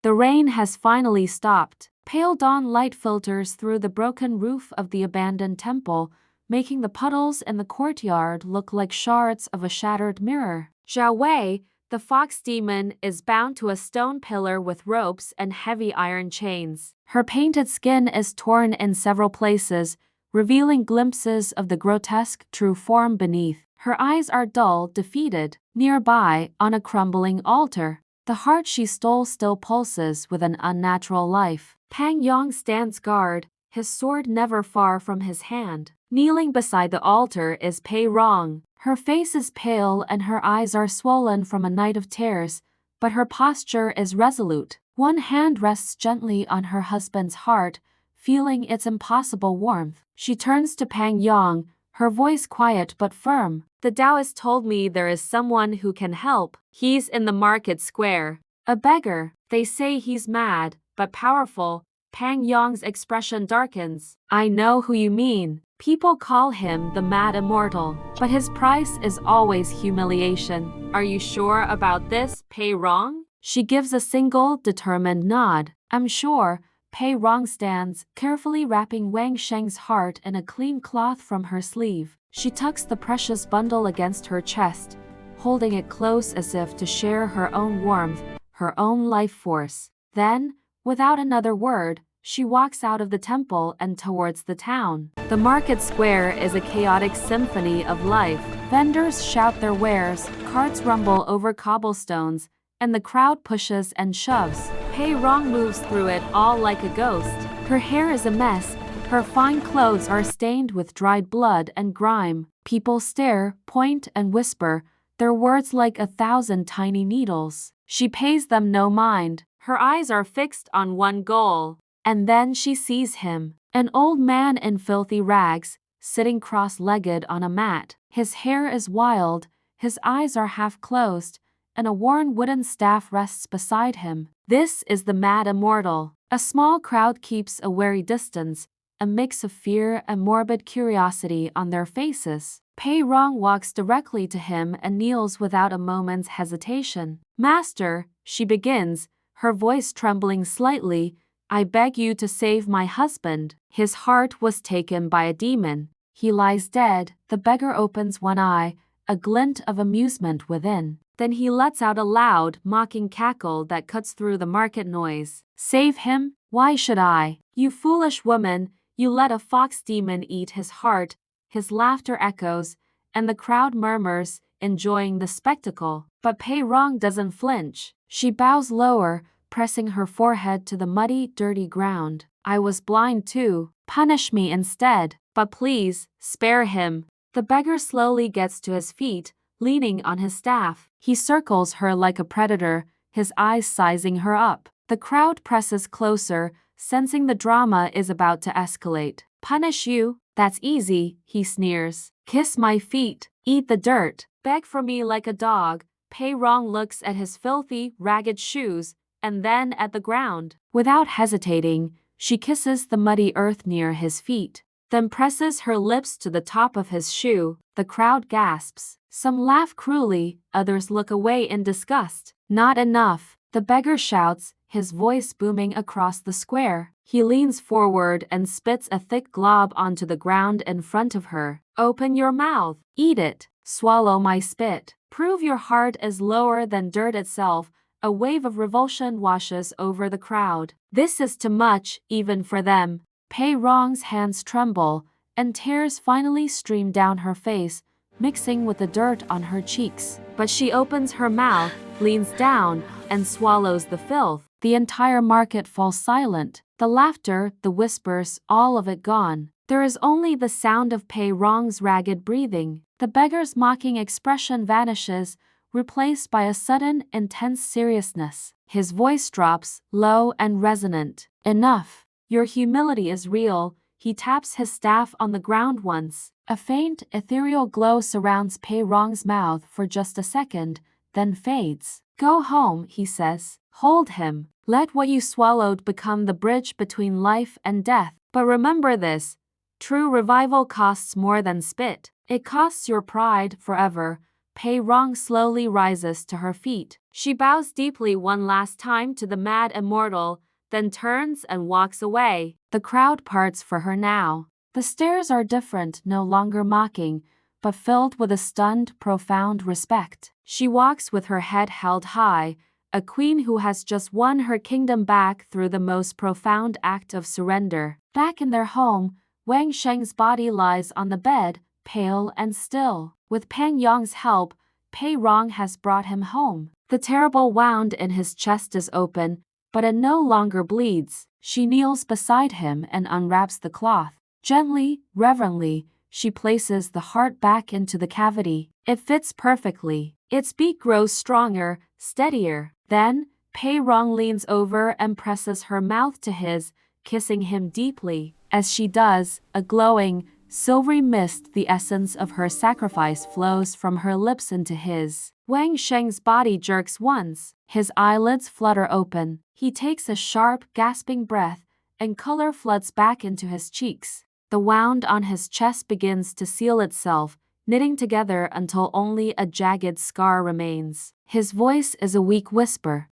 The rain has finally stopped. Pale dawn light filters through the broken roof of the abandoned temple, making the puddles in the courtyard look like shards of a shattered mirror. Zhao Wei, the fox demon, is bound to a stone pillar with ropes and heavy iron chains. Her painted skin is torn in several places, revealing glimpses of the grotesque true form beneath. Her eyes are dull, defeated. Nearby, on a crumbling altar, the heart she stole still pulses with an unnatural life. Pang Yong stands guard, his sword never far from his hand. Kneeling beside the altar is Pei Rong. Her face is pale and her eyes are swollen from a night of tears, but her posture is resolute. One hand rests gently on her husband's heart, feeling its impossible warmth. She turns to Pang Yong, her voice quiet but firm. The Taoist told me there is someone who can help. He's in the market square. A beggar. They say he's mad, but powerful. Pang Yong's expression darkens. I know who you mean. People call him the Mad Immortal, but his price is always humiliation. Are you sure about this, Pei Rong? She gives a single, determined nod. I'm sure. Pei Rong stands, carefully wrapping Wang Sheng's heart in a clean cloth from her sleeve. She tucks the precious bundle against her chest, holding it close as if to share her own warmth, her own life force. Then, without another word, she walks out of the temple and towards the town. The market square is a chaotic symphony of life. Vendors shout their wares, carts rumble over cobblestones, and the crowd pushes and shoves. Pei Rong moves through it all like a ghost. Her hair is a mess, her fine clothes are stained with dried blood and grime. People stare, point and whisper, their words like 1,000 tiny needles. She pays them no mind. Her eyes are fixed on one goal. And then she sees him, an old man in filthy rags, sitting cross-legged on a mat. His hair is wild, his eyes are half closed, and a worn wooden staff rests beside him. This is the Mad Immortal. A small crowd keeps a wary distance, a mix of fear and morbid curiosity on their faces. Pei Rong walks directly to him and kneels without a moment's hesitation. Master, she begins, her voice trembling slightly, I beg you to save my husband. His heart was taken by a demon. He lies dead. The beggar opens one eye, a glint of amusement within. Then he lets out a loud, mocking cackle that cuts through the market noise. Save him? Why should I? You foolish woman, you let a fox demon eat his heart. His laughter echoes, and the crowd murmurs, enjoying the spectacle. But Pei Rong doesn't flinch. She bows lower, pressing her forehead to the muddy, dirty ground. I was blind too. Punish me instead. But please, spare him. The beggar slowly gets to his feet, leaning on his staff. He circles her like a predator, his eyes sizing her up. The crowd presses closer, sensing the drama is about to escalate. Punish you? That's easy, he sneers. Kiss my feet. Eat the dirt. Beg for me like a dog. Pei Rong looks at his filthy, ragged shoes, and then at the ground. Without hesitating, she kisses the muddy earth near his feet, then presses her lips to the top of his shoe. The crowd gasps. Some laugh cruelly, others look away in disgust. Not enough, the beggar shouts, his voice booming across the square. He leans forward and spits a thick glob onto the ground in front of her. Open your mouth. Eat it. Swallow my spit. Prove your heart is lower than dirt itself. A wave of revulsion washes over the crowd. This is too much, even for them. Pei Rong's hands tremble, and tears finally stream down her face, mixing with the dirt on her cheeks. But she opens her mouth, leans down, and swallows the filth. The entire market falls silent. The laughter, the whispers, all of it gone. There is only the sound of Pei Rong's ragged breathing. The beggar's mocking expression vanishes, replaced by a sudden, intense seriousness. His voice drops, low and resonant. Enough. Your humility is real. He taps his staff on the ground once. A faint, ethereal glow surrounds Pei Rong's mouth for just a second, then fades. Go home, he says. Hold him. Let what you swallowed become the bridge between life and death. But remember this. True revival costs more than spit. It costs your pride forever. Pei Rong slowly rises to her feet. She bows deeply one last time to the mad immortal, then turns and walks away. The crowd parts for her now. The stares are different, no longer mocking, but filled with a stunned, profound respect. She walks with her head held high, a queen who has just won her kingdom back through the most profound act of surrender. Back in their home, Wang Sheng's body lies on the bed, pale and still. With Peng Yong's help, Pei Rong has brought him home. The terrible wound in his chest is open, but it no longer bleeds. She kneels beside him and unwraps the cloth. Gently, reverently, she places the heart back into the cavity. It fits perfectly. Its beat grows stronger, steadier. Then, Pei Rong leans over and presses her mouth to his, kissing him deeply. As she does, a glowing, silvery mist, the essence of her sacrifice, flows from her lips into his. Wang Sheng's body jerks once. His eyelids flutter open. He takes a sharp, gasping breath, and color floods back into his cheeks. The wound on his chest begins to seal itself, knitting together until only a jagged scar remains. His voice is a weak whisper.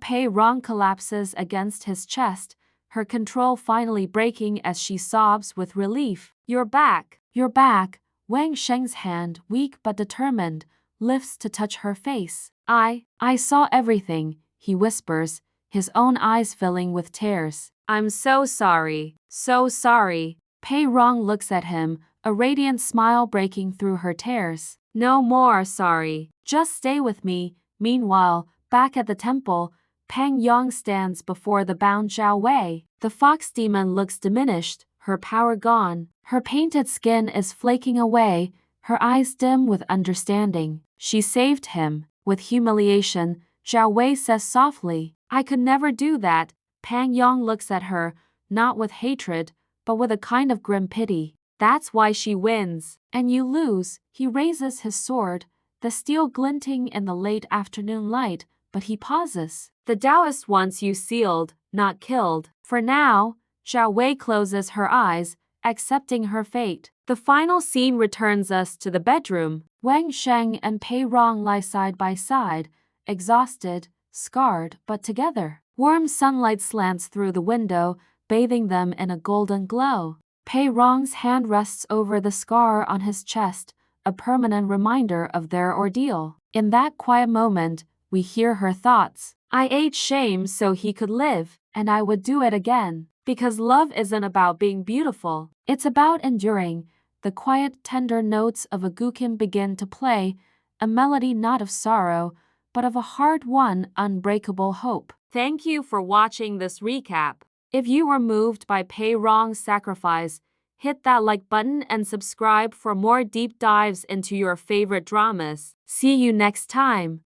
Pei Rong collapses against his chest, her control finally breaking as she sobs with relief. You're back. You're back. Wang Sheng's hand, weak but determined, lifts to touch her face. I saw everything, he whispers, his own eyes filling with tears. I'm so sorry. So sorry. Pei Rong looks at him, a radiant smile breaking through her tears. No more sorry. Just stay with me. Meanwhile, back at the temple, Peng Yong stands before the bound Zhao Wei. The fox demon looks diminished, her power gone. Her painted skin is flaking away, her eyes dim with understanding. She saved him. With humiliation, Zhao Wei says softly, I could never do that. Peng Yong looks at her, not with hatred, but with a kind of grim pity. That's why she wins. And you lose. He raises his sword, the steel glinting in the late afternoon light, but he pauses. The Taoist wants you sealed, not killed. For now, Zhao Wei closes her eyes, accepting her fate. The final scene returns us to the bedroom. Wang Sheng and Pei Rong lie side by side, exhausted, scarred, but together. Warm sunlight slants through the window, bathing them in a golden glow. Pei Rong's hand rests over the scar on his chest, a permanent reminder of their ordeal. In that quiet moment, we hear her thoughts. I ate shame so he could live, and I would do it again. Because love isn't about being beautiful. It's about enduring. The quiet, tender notes of a guqin begin to play, a melody not of sorrow, but of a hard-won, unbreakable hope. Thank you for watching this recap. If you were moved by Pei Rong's sacrifice, hit that like button and subscribe for more deep dives into your favorite dramas. See you next time.